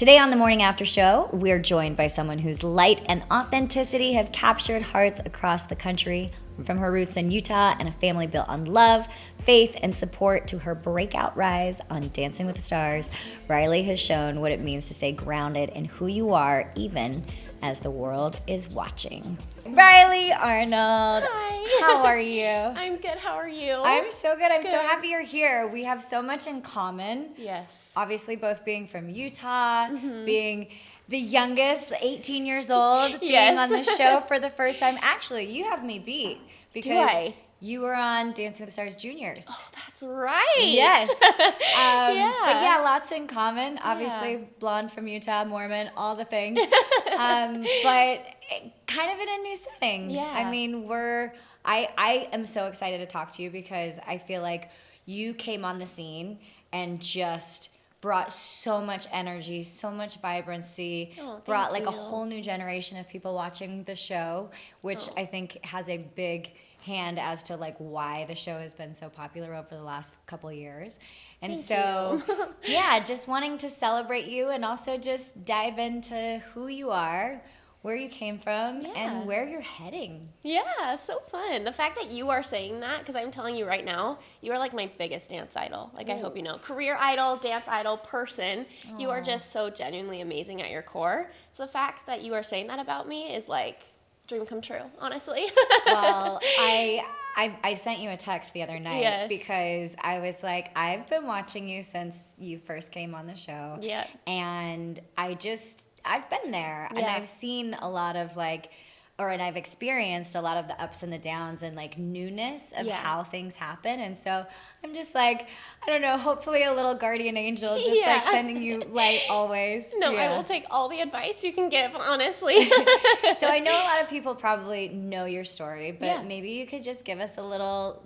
Today on the Morning After Show, we're joined by someone whose light and authenticity have captured hearts across the country. From her roots in Utah and a family built on love, faith, and support to her breakout rise on Dancing with the Stars, Rylee has shown what it means to stay grounded in who you are, even as the world is watching. Rylee Arnold. Hi. How are you? I'm good. How are you? I'm so good. I'm so happy you're here. We have so much in common. Yes. Obviously, both being from Utah, being the youngest, 18 years old, being on the show for the first time. Actually, you have me beat because you were on Dancing with the Stars Juniors. Oh, that's right. Yes. Yeah. But yeah, lots in common. Obviously, blonde from Utah, Mormon, all the things. But kind of in a new setting. Yeah. I mean, I am so excited to talk to you because I feel like you came on the scene and just brought so much energy, so much vibrancy, brought like a whole new generation of people watching the show, which I think has a big hand as to like why the show has been so popular over the last couple of years. And Thank you. yeah, just wanting to celebrate you and also just dive into who you are, where you came from, and where you're heading. Yeah, so fun. The fact that you are saying that, because I'm telling you right now, you are like my biggest dance idol. Like, I hope you know. Career idol, dance idol, person. You are just so genuinely amazing at your core. So the fact that you are saying that about me is like dream come true, honestly. Well, I sent you a text the other night because I was like, I've been watching you since you first came on the show. Yeah. And I've been there and I've seen a lot of and I've experienced a lot of the ups and the downs and like newness of how things happen. And so I'm just like, I don't know, hopefully a little guardian angel just like sending you light always. No, I will take all the advice you can give, honestly. So I know a lot of people probably know your story, but maybe you could just give us a little,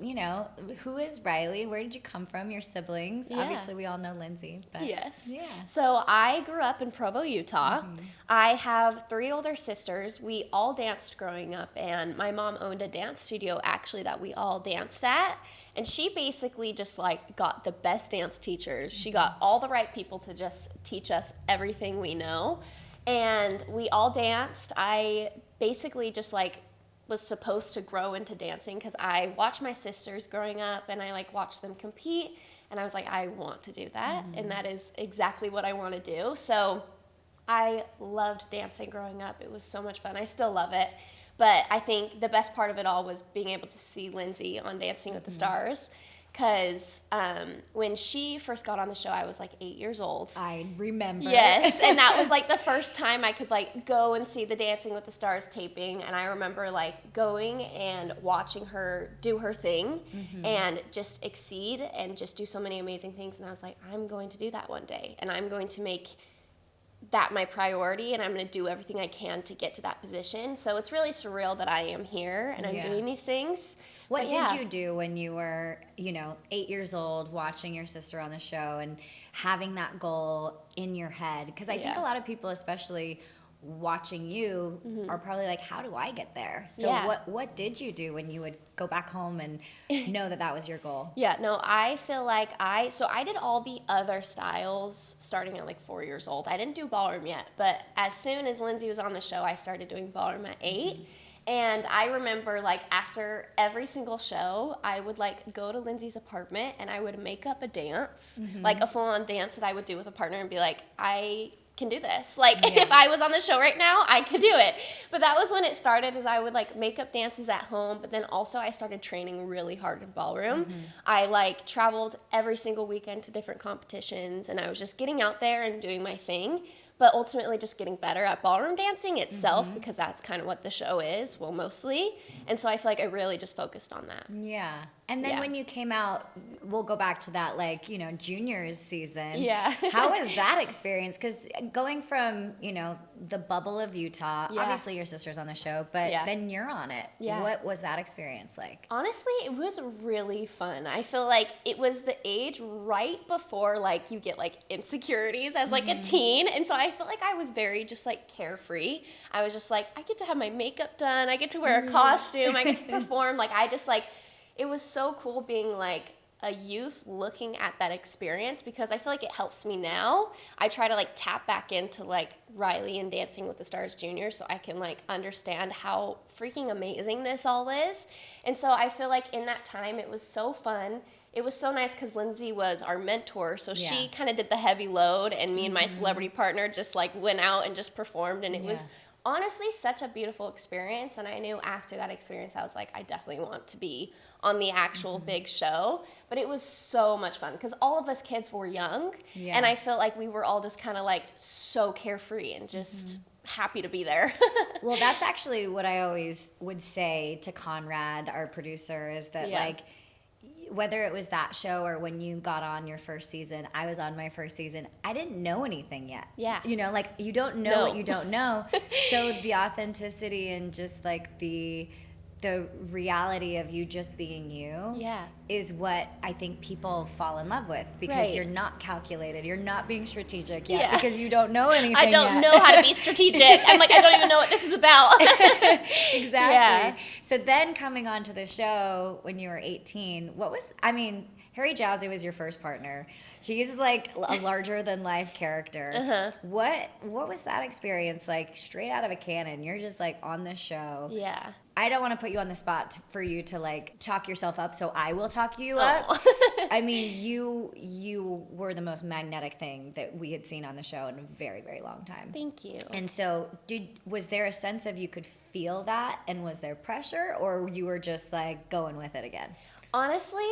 who is Rylee? Where did you come from? Your siblings? Yeah. Obviously we all know Lindsay. But Yes. Yeah. So I grew up in Provo, Utah. I have 3 older sisters. We all danced growing up, and my mom owned a dance studio actually that we all danced at. And she basically just like got the best dance teachers. She got all the right people to just teach us everything we know. And we all danced. I basically just like was supposed to grow into dancing because I watched my sisters growing up and I like watched them compete. And I was like, I want to do that. And that is exactly what I want to do. So I loved dancing growing up. It was so much fun. I still love it. But I think the best part of it all was being able to see Lindsay on Dancing with the Stars. Because when she first got on the show, I was like 8 years old. I remember. Yes, and that was like the first time I could like go and see the Dancing with the Stars taping. And I remember like going and watching her do her thing and just exceed and just do so many amazing things. And I was like, I'm going to do that one day. And I'm going to make that my priority, and I'm going to do everything I can to get to that position. So it's really surreal that I am here and I'm doing these things. What did you do when you were, 8 years old, watching your sister on the show and having that goal in your head? Because I think a lot of people, especially watching you, are probably like, how do I get there? So what did you do when you would go back home and know that was your goal? Yeah, no, I feel like I did all the other styles starting at like 4 years old. I didn't do ballroom yet, but as soon as Lindsay was on the show, I started doing ballroom at 8. And I remember like after every single show, I would like go to Lindsay's apartment and I would make up a dance, like a full-on dance that I would do with a partner and be like, I can do this. Like if I was on the show right now, I could do it. But that was when it started, is I would like make up dances at home, but then also I started training really hard in ballroom. I like traveled every single weekend to different competitions, and I was just getting out there and doing my thing, but ultimately just getting better at ballroom dancing itself because that's kind of what the show is, well, mostly. And so I feel like I really just focused on that. Yeah. And then when you came out, we'll go back to that, juniors season. Yeah. How was that experience? Because going from, the bubble of Utah, obviously your sister's on the show, but then you're on it. Yeah. What was that experience like? Honestly, it was really fun. I feel like it was the age right before, like, you get, like, insecurities as, like, a teen. And so I felt like I was very just, like, carefree. I was just like, I get to have my makeup done. I get to wear a costume. I get to perform. Like, I just, like, it was so cool being, like, a youth looking at that experience, because I feel like it helps me now. I try to like tap back into like Rylee and Dancing with the Stars Junior so I can like understand how freaking amazing this all is. And so I feel like in that time it was so fun. It was so nice because Lindsay was our mentor, so she kind of did the heavy load, and me and my celebrity partner just like went out and just performed, and it was honestly such a beautiful experience. And I knew after that experience I was like, I definitely want to be on the actual big show. But it was so much fun because all of us kids were young, and I felt like we were all just kind of like so carefree and just happy to be there. Well, that's actually what I always would say to Conrad, our producer, is that like, whether it was that show or when you got on your first season, I was on my first season, I didn't know anything yet. Yeah. You know, like, you don't know what you don't know. So the authenticity and just like the reality of you just being you is what I think people fall in love with, because you're not calculated. You're not being strategic yet because you don't know anything I don't know how to be strategic. I'm like, I don't even know what this is about. Exactly. Yeah. So then coming on to the show when you were 18, Harry Jowsey was your first partner. He's like a larger than life character. What was that experience like? Straight out of a cannon, you're just like on the show. Yeah. I don't want to put you on the spot for you to like talk yourself up, so I will talk you up. I mean, you were the most magnetic thing that we had seen on the show in a very, very long time. Thank you. And so was there a sense of you could feel that, and was there pressure, or you were just like going with it again? Honestly,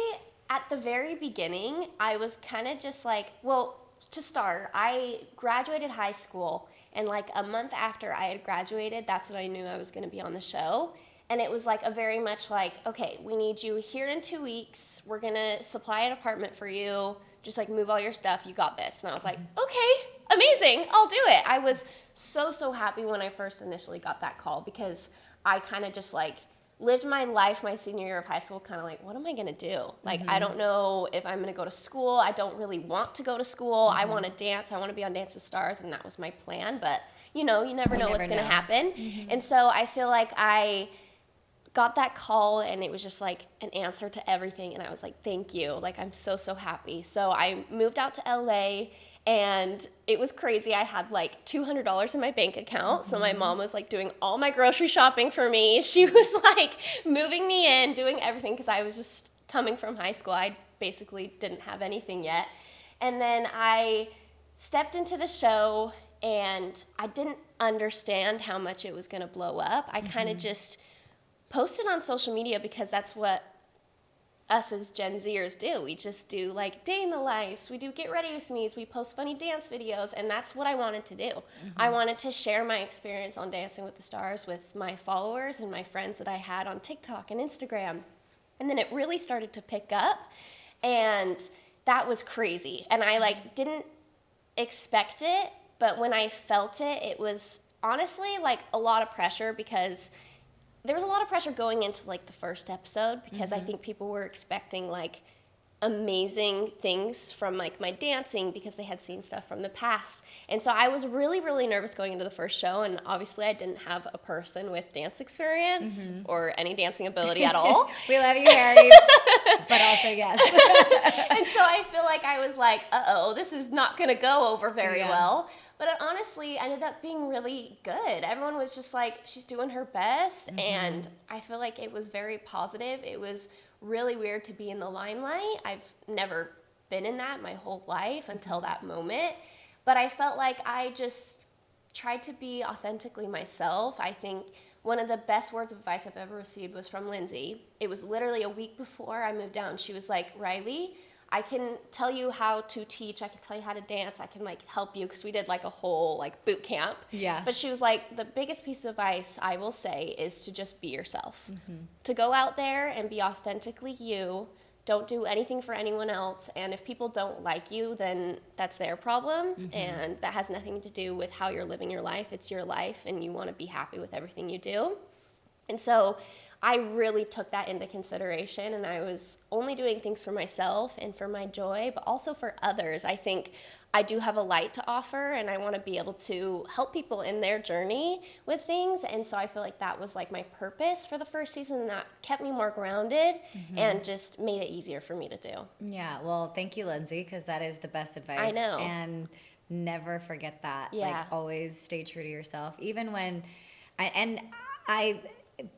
at the very beginning, I was kind of just like, well, to start, I graduated high school, and like a month after I had graduated, that's when I knew I was going to be on the show. And it was like a very much like, okay, we need you here in 2 weeks. We're going to supply an apartment for you. Just like move all your stuff. You got this. And I was like, okay, amazing. I'll do it. I was so happy when I first initially got that call, because I kind of just like lived my life my senior year of high school kind of like, what am I going to do? Like, I don't know if I'm going to go to school. I don't really want to go to school. I want to dance. I want to be on Dance with Stars, and that was my plan. But, you know, you never know what's going to happen. And so I feel like I got that call, and it was just like an answer to everything, and I was like, thank you. Like, I'm so happy. So I moved out to LA, and it was crazy. I had like $200 in my bank account. So my mom was like doing all my grocery shopping for me. She was like moving me in, doing everything, because I was just coming from high school. I basically didn't have anything yet. And then I stepped into the show, and I didn't understand how much it was going to blow up. I kind of just posted on social media because that's what us as Gen Zers do. We just do like day in the life. We do get ready with me's. We post funny dance videos, and that's what I wanted to do. I wanted to share my experience on Dancing with the Stars with my followers and my friends that I had on TikTok and Instagram. And then it really started to pick up, and that was crazy. And I like didn't expect it, but when I felt it, it was honestly like a lot of pressure, because there was a lot of pressure going into like the first episode, because I think people were expecting like amazing things from like my dancing, because they had seen stuff from the past. And so I was really nervous going into the first show, and obviously I didn't have a person with dance experience or any dancing ability at all. We love you, Harry, but also yes. And so I feel like I was like, uh-oh, this is not going to go over very well. But it honestly ended up being really good. Everyone was just like, she's doing her best, and I feel like it was very positive. It was really weird to be in the limelight. I've never been in that my whole life until that moment. But I felt like I just tried to be authentically myself. I think one of the best words of advice I've ever received was from Lindsay. It was literally a week before I moved down. She was like, Rylee, I can tell you how to teach. I can tell you how to dance. I can like help you, because we did like a whole like boot camp. Yeah. But she was like, the biggest piece of advice I will say is to just be yourself. To go out there and be authentically you. Don't do anything for anyone else. And if people don't like you, then that's their problem. And that has nothing to do with how you're living your life. It's your life, and you want to be happy with everything you do. And so I really took that into consideration, and I was only doing things for myself and for my joy, but also for others. I think I do have a light to offer, and I want to be able to help people in their journey with things. And so I feel like that was like my purpose for the first season, and that kept me more grounded and just made it easier for me to do. Yeah, well, thank you, Lindsay, because that is the best advice. I know. And never forget that. Yeah. Like, always stay true to yourself. Even when, I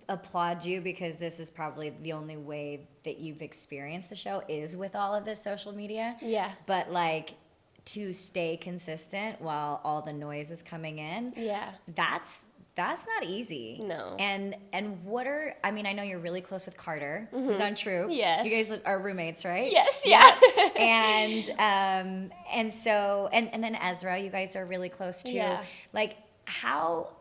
applaud you, because this is probably the only way that you've experienced the show is with all of this social media. Yeah. But, like, to stay consistent while all the noise is coming in. Yeah. That's not easy. No. And what are, I mean, I know you're really close with Carter. Is that true? Yes. You guys are roommates, right? Yes, yeah. And so, and then Ezra, you guys are really close too. Yeah. Like, how,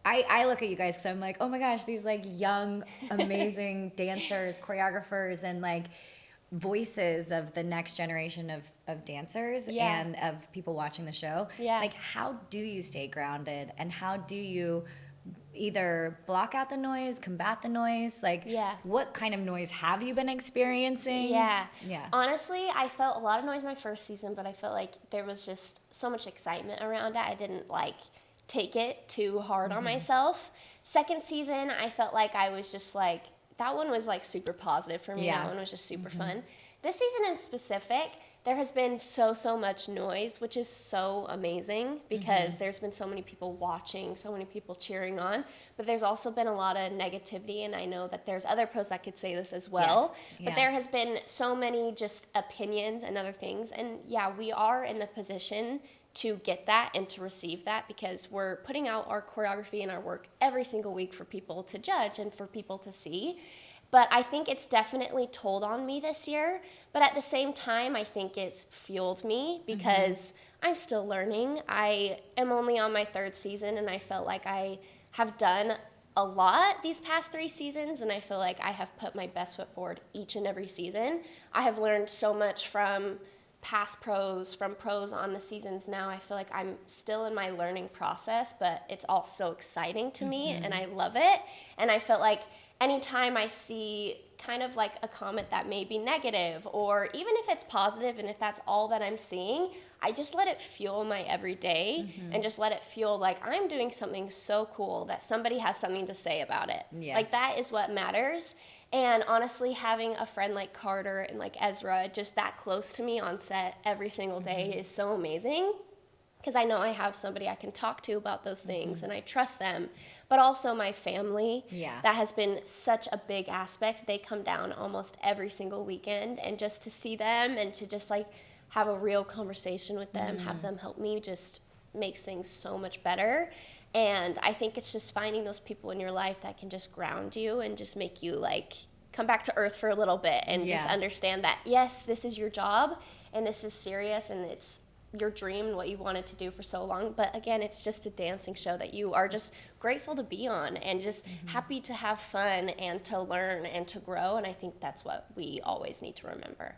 I look at you guys because I'm like, oh my gosh, these like young, amazing dancers, choreographers, and like voices of the next generation of dancers and of people watching the show. Yeah. Like, how do you stay grounded, and how do you either block out the noise, combat the noise? Like, what kind of noise have you been experiencing? Yeah. Yeah. Honestly, I felt a lot of noise my first season, but I felt like there was just so much excitement around it. I didn't like take it too hard on myself. Second season, I felt like I was just like, that one was like super positive for me. Yeah. That one was just super fun. This season in specific, there has been so much noise, which is so amazing because there's been so many people watching, so many people cheering on, but there's also been a lot of negativity, and I know that there's other pros that could say this as well, but there has been so many just opinions and other things, and yeah, we are in the position to get that and to receive that because we're putting out our choreography and our work every single week for people to judge and for people to see. But I think it's definitely told on me this year. But at the same time, I think it's fueled me because I'm still learning. I am only on my third season, and I felt like I have done a lot these past 3 seasons, and I feel like I have put my best foot forward each and every season. I have learned so much from past pros, from pros on the seasons now. I feel like I'm still in my learning process, but it's all so exciting to me, and I love it. And I felt like anytime I see kind of like a comment that may be negative, or even if it's positive and if that's all that I'm seeing, I just let it fuel my everyday and just let it feel like I'm doing something so cool that somebody has something to say about it. Yes. Like, that is what matters. And honestly, having a friend like Carter and like Ezra just that close to me on set every single day is so amazing, because I know I have somebody I can talk to about those things and I trust them. But also my family, that has been such a big aspect. They come down almost every single weekend, and just to see them and to just like have a real conversation with them, have them help me, just makes things so much better. And I think it's just finding those people in your life that can just ground you and just make you like come back to earth for a little bit and just understand that, yes, this is your job and this is serious and it's your dream and what you wanted to do for so long. But again, it's just a dancing show that you are just grateful to be on and just happy to have fun and to learn and to grow. And I think that's what we always need to remember.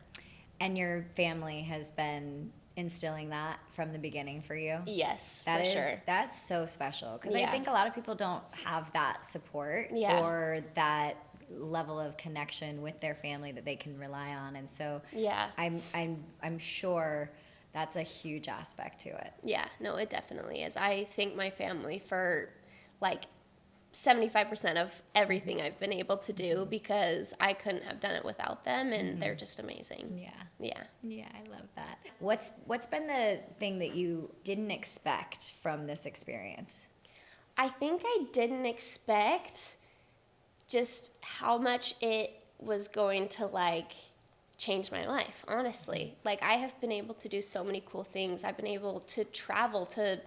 And your family has been instilling that from the beginning for you? Yes, that for is, sure. That's so special, because I think a lot of people don't have that support or that level of connection with their family that they can rely on, and so I'm sure that's a huge aspect to it. Yeah, no, it definitely is. I thank my family for like 75% of everything I've been able to do, because I couldn't have done it without them, and they're just amazing. Yeah, I love that. What's been the thing that you didn't expect from this experience? I think I didn't expect just how much it was going to like change my life, honestly. Like, I have been able to do so many cool things. I've been able to travel to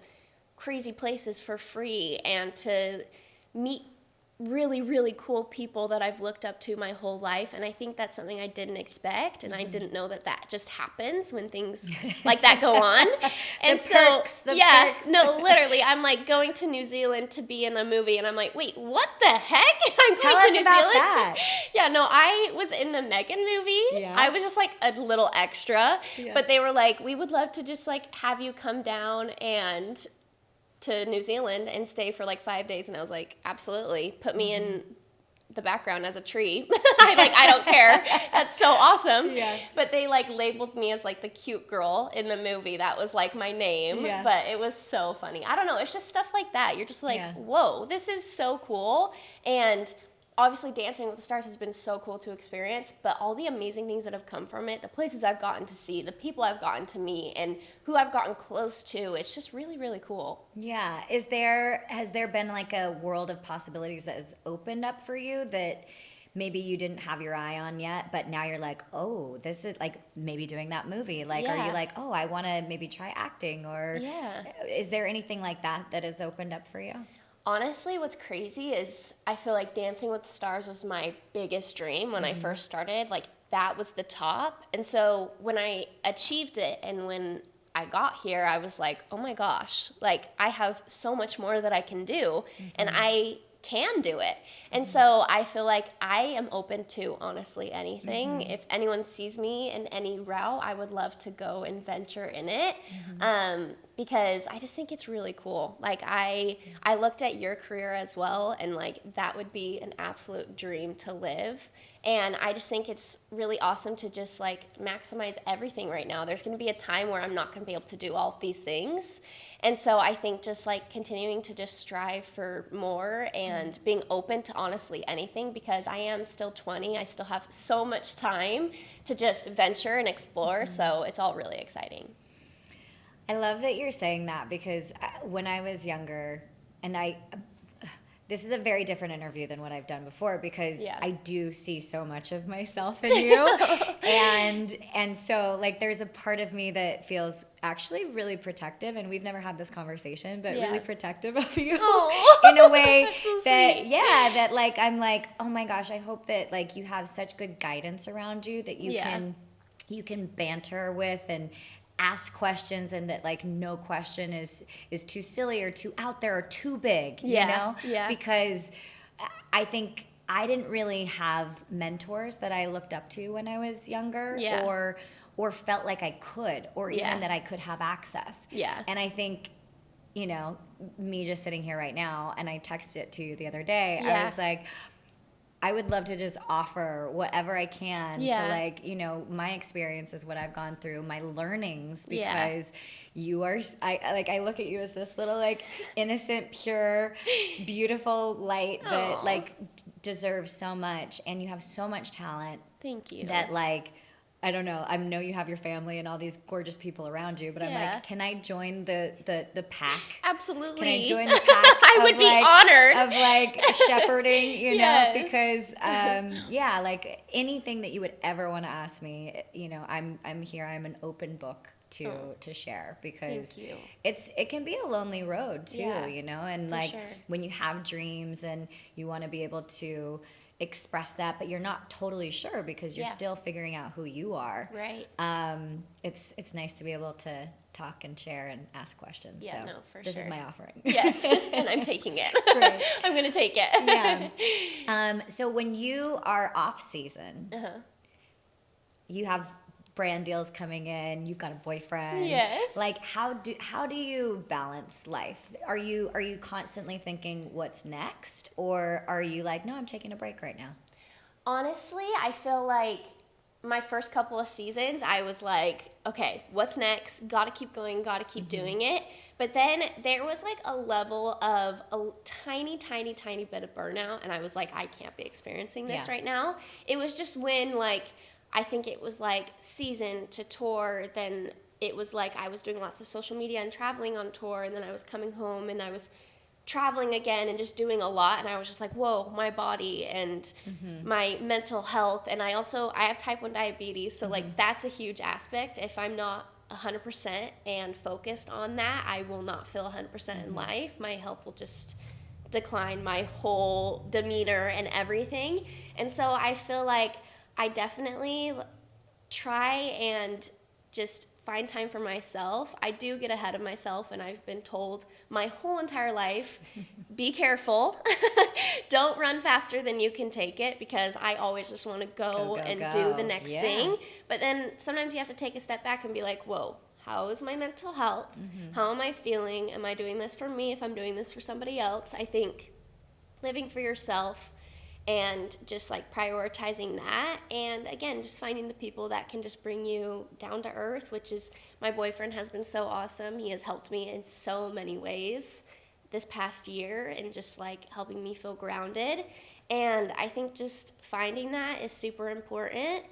crazy places for free and to meet really, really cool people that I've looked up to my whole life. And I think that's something I didn't expect. And I didn't know that that just happens when things like that go on. And perks. No, literally, I'm like going to New Zealand to be in a movie. And I'm like, wait, what the heck? I'm Tell going us to New about Zealand? that. Yeah, no, I was in the Megan movie. Yeah. I was just like a little extra. Yeah. But they were like, we would love to just like have you come down and to New Zealand and stay for like 5 days. And I was like, absolutely. Put me in the background as a tree. I don't care. That's so awesome. Yeah. But they like labeled me as like the cute girl in the movie. That was like my name. Yeah. But it was so funny. I don't know. It's just stuff like that. You're just like, whoa, this is so cool. And obviously Dancing with the Stars has been so cool to experience, but all the amazing things that have come from it, the places I've gotten to see, the people I've gotten to meet, and who I've gotten close to, it's just really, really cool. Yeah. Has there been like a world of possibilities that has opened up for you that maybe you didn't have your eye on yet, but now you're like, oh, this is like maybe doing that movie. Like, are you like, oh, I want to maybe try acting, or is there anything like that that has opened up for you? Honestly, what's crazy is I feel like Dancing with the Stars was my biggest dream when I first started. Like, that was the top. And so when I achieved it and when I got here, I was like, oh my gosh, like I have so much more that I can do, and I can do it. And so I feel like I am open to honestly anything. If anyone sees me in any route, I would love to go and venture in it. Because I just think it's really cool. Like I looked at your career as well, and like that would be an absolute dream to live. And I just think it's really awesome to just like maximize everything right now. There's going to be a time where I'm not going to be able to do all of these things. And so I think just like continuing to just strive for more and being open to honestly anything, because I am still 20. I still have so much time to just venture and explore. So it's all really exciting. I love that you're saying that, because when I was younger, and this is a very different interview than what I've done before, because I do see so much of myself in you. and so like there's a part of me that feels actually really protective, and we've never had this conversation, but really protective of you in a way so that sweet. that like I'm like, oh my gosh, I hope that like you have such good guidance around you that you can banter with and ask questions, and that like no question is too silly or too out there or too big, you know? Because I think I didn't really have mentors that I looked up to when I was younger, or felt like I could, or even that I could have access. And I think, you know, me just sitting here right now, and I texted it to you the other day, I was like, I would love to just offer whatever I can to, like, you know, my experiences, what I've gone through, my learnings, because you are, I look at you as this little, like, innocent, pure, beautiful light that, like, deserves so much, and you have so much talent. Thank you. That, like, I don't know. I know you have your family and all these gorgeous people around you, but I'm like, can I join the pack? Absolutely. Can I join the pack? I would be honored. Of like shepherding, you know, because like anything that you would ever want to ask me, you know, I'm here. I'm an open book to share, because it can be a lonely road too, you know, and like when you have dreams and you want to be able to express that, but you're not totally sure because you're still figuring out who you are. Right. It's nice to be able to talk and share and ask questions. Yeah, so no, for this sure. is my offering. Yes, and I'm taking it. Great. I'm going to take it. So when you are off season, you have brand deals coming in, you've got a boyfriend. Yes. Like how do you balance life? Are you constantly thinking what's next, or are you like, no, I'm taking a break right now? Honestly, I feel like my first couple of seasons, I was like, okay, what's next? Gotta keep going, gotta keep doing it. But then there was like a level of a tiny, tiny, tiny bit of burnout, and I was like, I can't be experiencing this right now. It was just when, like, I think it was like season to tour, then it was like I was doing lots of social media and traveling on tour, and then I was coming home and I was traveling again and just doing a lot, and I was just like, whoa, my body and my mental health. And I have type 1 diabetes, so like that's a huge aspect. If I'm not 100% and focused on that, I will not feel 100% in life. My health will just decline, my whole demeanor and everything. And so I feel like I definitely try and just find time for myself. I do get ahead of myself, and I've been told my whole entire life, be careful. Don't run faster than you can take it, because I always just want to go and do the next thing. But then sometimes you have to take a step back and be like, whoa, how is my mental health? How am I feeling? Am I doing this for me if I'm doing this for somebody else? I think living for yourself and just like prioritizing that. And again, just finding the people that can just bring you down to earth, which is, my boyfriend has been so awesome. He has helped me in so many ways this past year and just like helping me feel grounded. And I think just finding that is super important.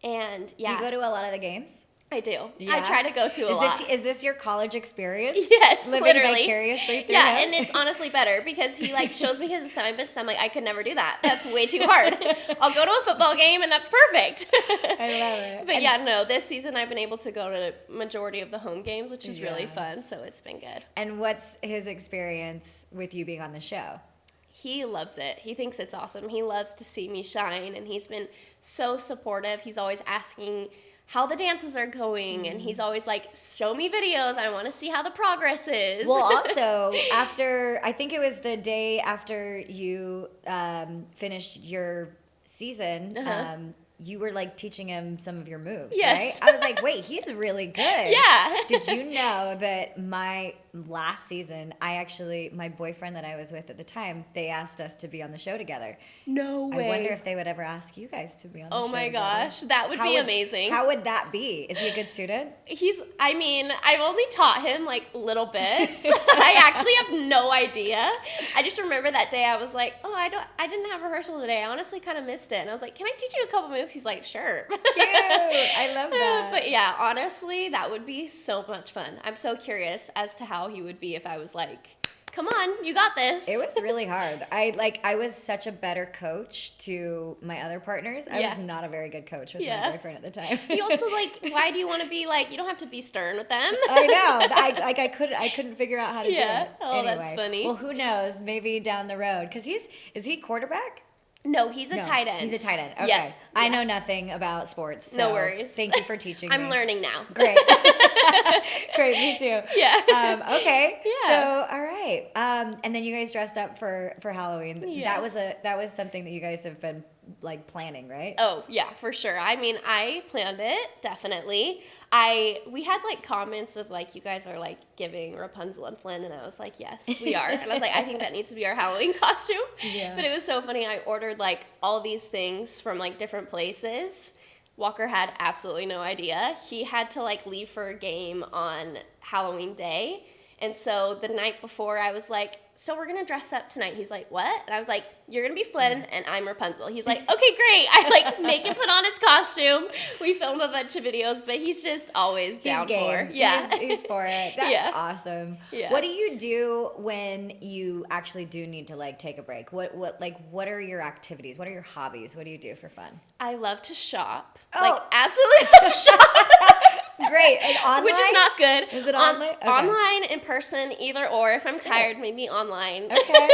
And yeah. Do you go to a lot of the games? I do. Yeah. I try to go to a lot. Is this your college experience? Yes, Living literally. vicariously through Yeah, him? and it's honestly better because he like shows me his assignments. I'm like, I could never do that. That's way too hard. I'll go to a football game and that's perfect. I love it. But yeah, no, this season I've been able to go to the majority of the home games, which is really fun. So it's been good. And what's his experience with you being on the show? He loves it. He thinks it's awesome. He loves to see me shine, and he's been so supportive. He's always asking how the dances are going, and he's always like, show me videos. I want to see how the progress is. Well, also, I think it was the day after you finished your season, you were like teaching him some of your moves, yes. right? I was like, wait, he's really good. Yeah. Did you know that my last season, my boyfriend that I was with at the time, they asked us to be on the show together. No way. I wonder if they would ever ask you guys to be on the show Oh my together. gosh, that would be amazing. How would that be? Is he a good student? I've only taught him like little bits. I actually have no idea. I just remember that day I was like, oh, I didn't have rehearsal today. I honestly kind of missed it. And I was like, can I teach you a couple moves? He's like, sure. Cute. I love that. But yeah, honestly, that would be so much fun. I'm so curious as to how he would be if I was like, come on, you got this. It was really hard. I was such a better coach to my other partners. I was not a very good coach with my boyfriend at the time. You also why do you want to be like, you don't have to be stern with them. I know. I couldn't figure out how to do it. Oh, anyway, that's funny. Well, who knows? Maybe down the road. Because is he quarterback? No, he's a tight end. He's a tight end. Okay. Yeah. I know nothing about sports. So no worries. Thank you for teaching me. I'm learning now. Great. Great, me too. Yeah. Okay. Yeah. So, all right. And then you guys dressed up for Halloween. Yes. That was something that you guys have been like planning, right? Oh, yeah, for sure. I mean, I planned it, definitely. We had like comments of like, you guys are like giving Rapunzel and Flynn, and I was like, yes, we are. And I was like, I think that needs to be our Halloween costume. Yeah. But it was so funny. I ordered like all these things from like different places. Walker had absolutely no idea. He had to like leave for a game on Halloween day. And so the night before, I was like, so we're going to dress up tonight. He's like, what? And I was like, you're going to be Flynn and I'm Rapunzel. He's like, okay, great. I like make him put on his costume. We filmed a bunch of videos, but he's just always down for. Yeah. He's for it. That's awesome. Yeah. What do you do when you actually do need to like take a break? What are your activities? What are your hobbies? What do you do for fun? I love to shop. Oh. Like absolutely love to shop. Great. And online? Which is not good. Is it online? Okay. Online, in person, either or. If I'm tired, maybe online. Okay.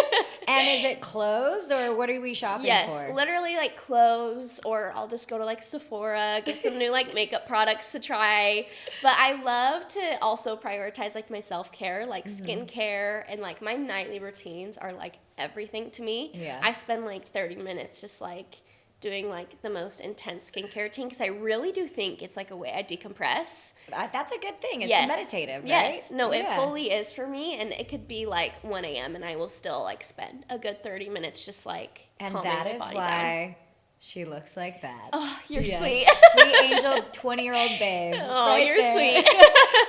And is it clothes or what are we shopping for? Yes, literally like clothes, or I'll just go to like Sephora, get some new like makeup products to try. But I love to also prioritize like my self-care, like skincare, and like my nightly routines are like everything to me. Yeah. I spend like 30 minutes just like doing like the most intense skincare routine because I really do think it's like a way I decompress. That's a good thing. It's meditative, right? Yes. No, it fully is for me, and it could be like 1 a.m. and I will still like spend a good 30 minutes just like and calming that my is body why down. She looks like that. Oh, you're Yes. sweet. Sweet angel 20-year-old babe. Oh, right you're there. sweet.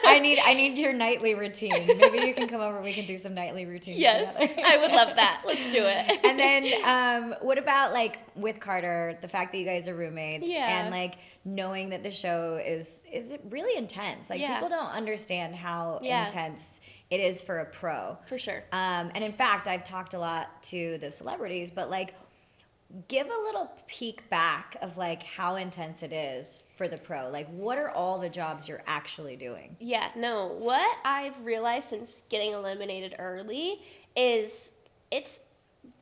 I need your nightly routine. Maybe you can come over and we can do some nightly routines Yes, together. I would love that. Let's do it. And then what about like with Carter, the fact that you guys are roommates and like knowing that the show is really intense. Like people don't understand how intense it is for a pro. For sure. And in fact, I've talked a lot to the celebrities, but like give a little peek back of like how intense it is for the pro. Like what are all the jobs you're actually doing? Yeah, no. What I've realized since getting eliminated early is it's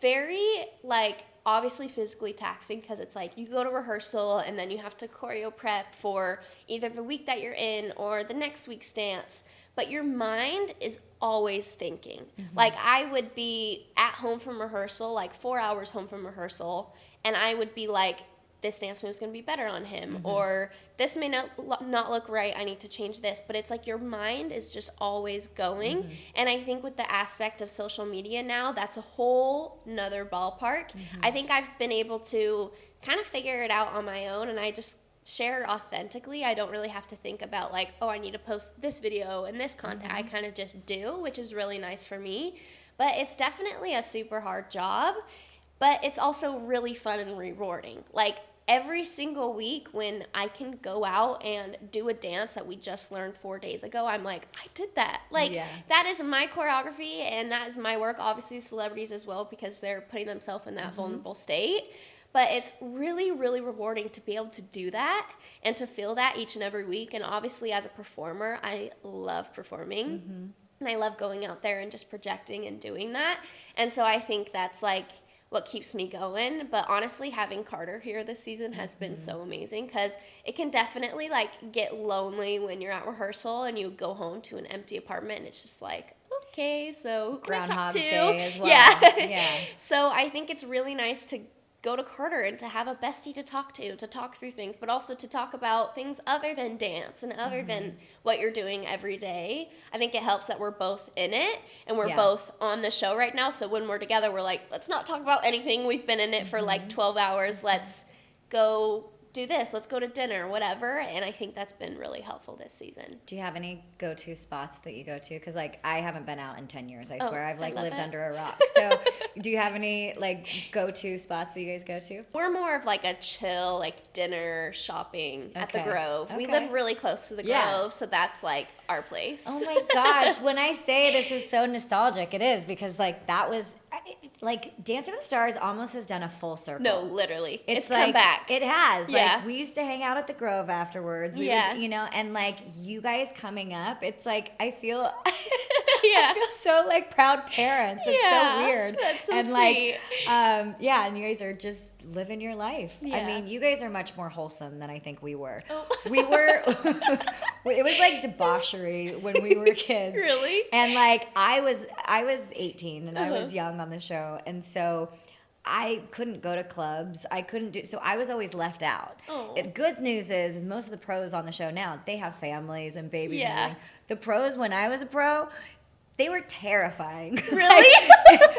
very like obviously physically taxing because it's like you go to rehearsal and then you have to choreo prep for either the week that you're in or the next week's dance. But your mind is always thinking. Like I would be at home from rehearsal, like 4 hours home from rehearsal, and I would be like this dance move is going to be better on him, or this may not look right, I need to change this. But it's like your mind is just always going. And I think with the aspect of social media now, that's a whole nother ballpark. I think I've been able to kind of figure it out on my own, and I just share authentically. I don't really have to think about like, oh, I need to post this video and this content. I kind of just do, which is really nice for me. But it's definitely a super hard job, but it's also really fun and rewarding. Like, every single week when I can go out and do a dance that we just learned 4 days ago, I'm like, I did that. Like, that is my choreography, and that is my work. Obviously, celebrities as well, because they're putting themselves in that vulnerable state. But it's really, really rewarding to be able to do that and to feel that each and every week. And obviously, as a performer, I love performing. And I love going out there and just projecting and doing that. And so I think that's like what keeps me going. But honestly, having Carter here this season has been so amazing, because it can definitely like get lonely when you're at rehearsal and you go home to an empty apartment and it's just like, okay, so who can I talk Groundhog's to? Day as well. Yeah. So I think it's really nice to go to Carter and to have a bestie to talk through things, but also to talk about things other than dance and other than what you're doing every day. I think it helps that we're both in it and we're both on the show right now. So when we're together, we're like, let's not talk about anything. We've been in it for like 12 hours. Let's go do this. Let's go to dinner, whatever. And I think that's been really helpful this season. Do you have any go-to spots that you go to? Because like I haven't been out in 10 years. I swear I've like lived under a rock. So do you have any like go-to spots that you guys go to? We're more of like a chill, like dinner, shopping at the Grove. We live really close to the Grove, so that's like our place. Oh my gosh. When I say this is so nostalgic, it is, because like that was like Dancing with the Stars almost has done a full circle. No, literally. It's like, come back. It has. Yeah. Like we used to hang out at the Grove afterwards. We would, you know, and like you guys coming up, it's like I feel I feel so like proud parents. It's so weird. That's so and sweet. Like and you guys are just living your life. Yeah. I mean, you guys are much more wholesome than I think we were. Oh. We were it was like debauchery when we were kids. Really? And like I was 18 and I was young on the show, and so I couldn't go to clubs. I couldn't do, so I was always left out. Oh. Good news is most of the pros on the show now, they have families and babies and everything. The pros, when I was a pro, they were terrifying. Really?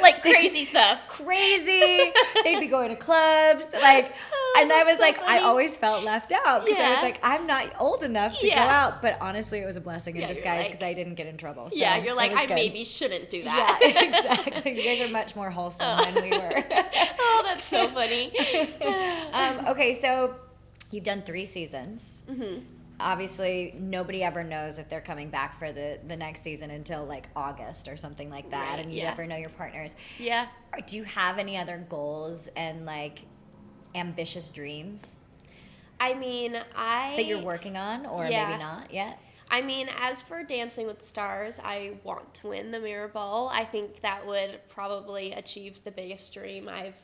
Like crazy stuff. Crazy. They'd be going to clubs. Like, and I was so like, funny. I always felt left out because I was Yeah. like, I'm not old enough to go out. But honestly, it was a blessing in Yeah, you're disguise like- because I didn't get in trouble. So Yeah, you're like, that was I good. maybe shouldn't do that. Yeah, exactly. You guys are much more wholesome than we were. Oh, that's so funny. Okay, so you've done 3 seasons. Obviously, nobody ever knows if they're coming back for the next season until like August or something like that, Right, and you never know your partners. Yeah. Do you have any other goals and like ambitious dreams I mean, that you're working on, or Yeah. maybe not yet? I mean, as for Dancing with the Stars, I want to win the Mirror Ball. I think that would probably achieve the biggest dream I've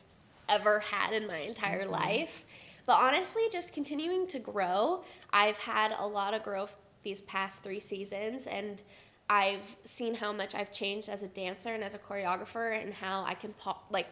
ever had in my entire life. But honestly, just continuing to grow. I've had a lot of growth these past 3 seasons, and I've seen how much I've changed as a dancer and as a choreographer, and how I can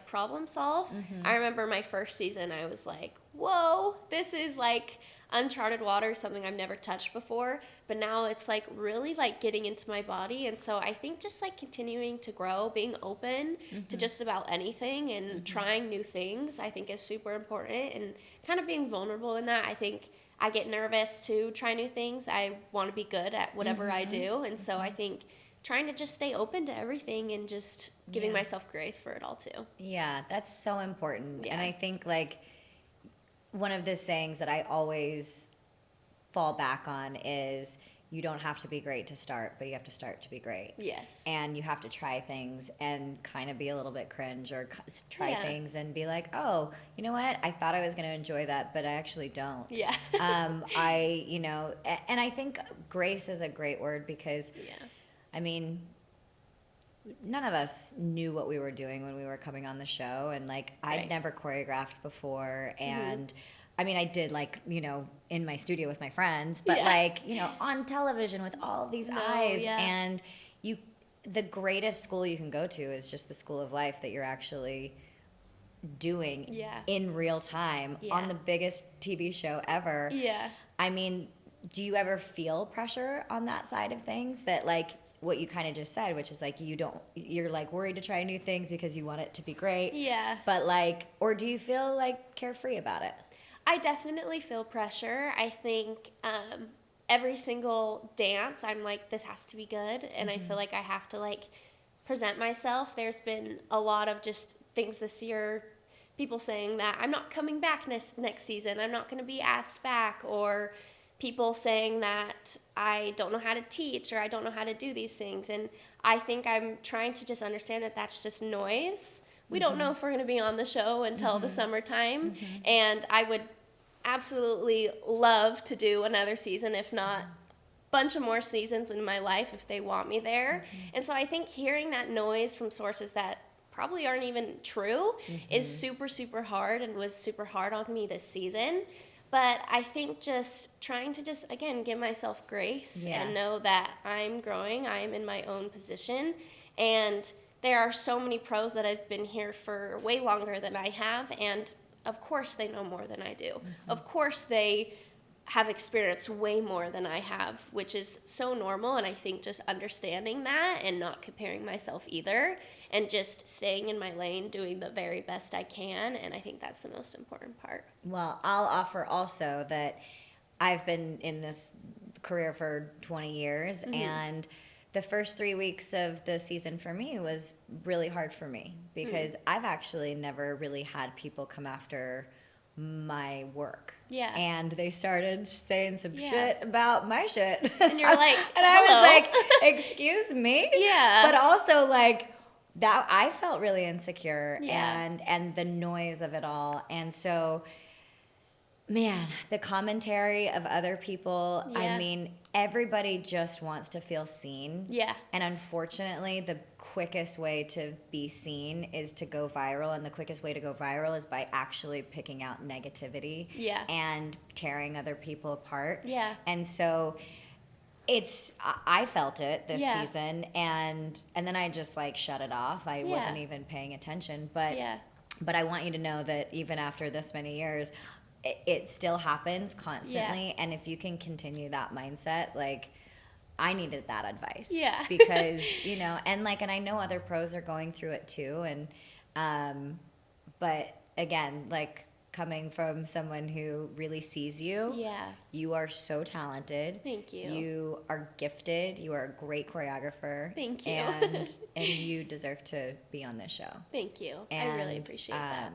problem solve. I remember my first season, I was like, whoa, this is like uncharted waters, something I've never touched before. But now it's like really like getting into my body. And so I think just like continuing to grow, being open to just about anything and trying new things, I think is super important, and kind of being vulnerable in that. I think I get nervous to try new things. I want to be good at whatever I do. And so I think trying to just stay open to everything and just giving myself grace for it all too. Yeah, that's so important. Yeah. And I think like one of the sayings that I always fall back on is you don't have to be great to start, but you have to start to be great. Yes. And you have to try things and kind of be a little bit cringe, or try Yeah. things and be like, oh, you know what? I thought I was going to enjoy that, but I actually don't. Yeah. And I think grace is a great word because, I mean, none of us knew what we were doing when we were coming on the show. And like, I'd never choreographed before. And I mean, I did like, in my studio with my friends, but like, on television with all of these eyes. And the greatest school you can go to is just the school of life that you're actually doing Yeah. in real time Yeah. on the biggest TV show ever. Yeah. I mean, do you ever feel pressure on that side of things, that like what you kind of just said, which is like you're like worried to try new things because you want it to be great? Yeah. But like, or do you feel like carefree about it? I definitely feel pressure. I think every single dance, I'm like, this has to be good. And I feel like I have to like present myself. There's been a lot of just things this year, people saying that I'm not coming back next season. I'm not going to be asked back, or people saying that I don't know how to teach or I don't know how to do these things. And I think I'm trying to just understand that that's just noise. We don't know if we're going to be on the show until the summertime. And I would absolutely love to do another season, if not bunch of more seasons in my life if they want me there. And so I think hearing that noise from sources that probably aren't even true is super, super hard, and was super hard on me this season. But I think just trying to just, again, give myself grace and know that I'm growing, I'm in my own position, and there are so many pros that have been here for way longer than I have, and of course they know more than I do. Of course they have experienced way more than I have, which is so normal. And I think just understanding that and not comparing myself either, and just staying in my lane, doing the very best I can. And I think that's the most important part. Well, I'll offer also that I've been in this career for 20 years, and the first 3 weeks of the season for me was really hard for me because I've actually never really had people come after my work. Yeah. And they started saying some shit about my shit. And you're like, and I was like, excuse me? Yeah. But also like that, I felt really insecure Yeah. and the noise of it all. And so, man, the commentary of other people, I mean, everybody just wants to feel seen. Yeah. And unfortunately, the quickest way to be seen is to go viral, and the quickest way to go viral is by actually picking out negativity and tearing other people apart. Yeah. And so I felt it this season, and then I just like shut it off. I wasn't even paying attention, but I want you to know that even after this many years, it still happens constantly. And if you can continue that mindset, like, I needed that advice. Yeah. Because, you know, and I know other pros are going through it too. And, but again, like, coming from someone who really sees you, you are so talented. Thank you. You are gifted. You are a great choreographer. Thank you. And you deserve to be on this show. Thank you. And, I really appreciate that.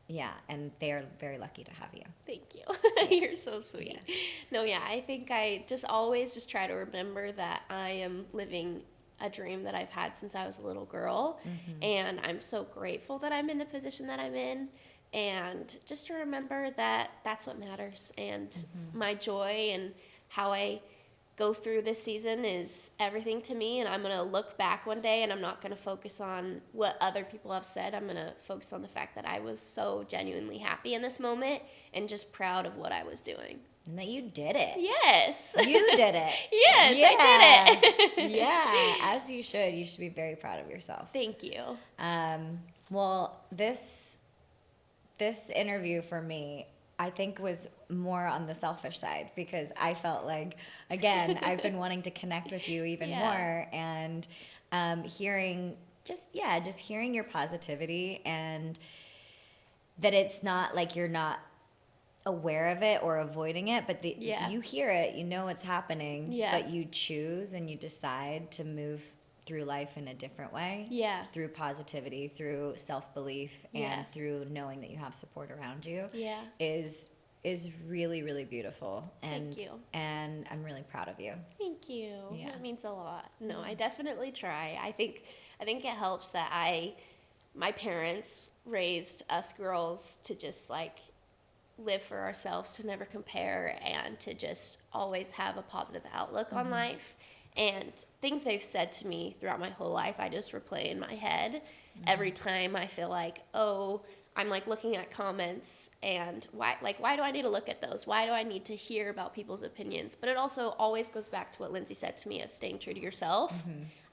Yeah, and they are very lucky to have you. Thank you. You're so sweet. Yes. No, yeah, I think I just always just try to remember that I am living a dream that I've had since I was a little girl. And I'm so grateful that I'm in the position that I'm in. And just to remember that that's what matters. And my joy and how I go through this season is everything to me. And I'm going to look back one day, and I'm not going to focus on what other people have said. I'm going to focus on the fact that I was so genuinely happy in this moment and just proud of what I was doing. And that you did it. Yes. You did it. Yes, I did it. Yeah, as you should. You should be very proud of yourself. Thank you. Well, this interview for me, I think, was more on the selfish side, because I felt like, again, I've been wanting to connect with you even more, and hearing your positivity, and that it's not like you're not aware of it or avoiding it, but you hear it, you know what's happening, but you choose and you decide to move through life in a different way. Yeah. Through positivity, through self-belief, and through knowing that you have support around you. Yeah. Is really, really beautiful. And, thank you. And I'm really proud of you. Thank you. Yeah. That means a lot. No, I definitely try. I think it helps that my parents raised us girls to just like live for ourselves, to never compare, and to just always have a positive outlook on life. And things they've said to me throughout my whole life, I just replay in my head every time I feel like, oh, I'm like looking at comments, and why do I need to look at those? Why do I need to hear about people's opinions? But it also always goes back to what Lindsay said to me of staying true to yourself.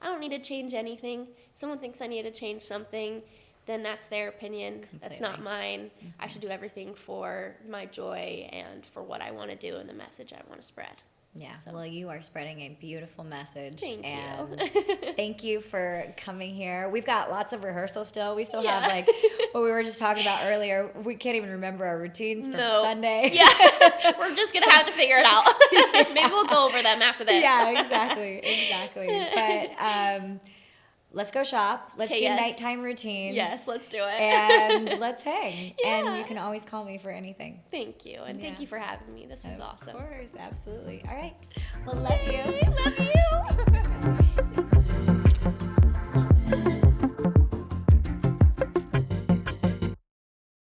I don't need to change anything. Someone thinks I need to change something. then that's their opinion. Completely. That's not mine. I should do everything for my joy and for what I want to do and the message I want to spread. Yeah, well, you are spreading a beautiful message. Thank and you. Thank you for coming here. We've got lots of rehearsal still. We still have, Yeah. like, what we were just talking about earlier. We can't even remember our routines for Sunday. Yeah, we're just going to have to figure it out. Maybe we'll go over them after this. Yeah, exactly. But let's go shop. Let's do nighttime routines. Yes, let's do it. And let's hang. Yeah. And you can always call me for anything. Thank you. And thank you for having me. This is awesome. Of course, absolutely. All right. Well, love you. Love you.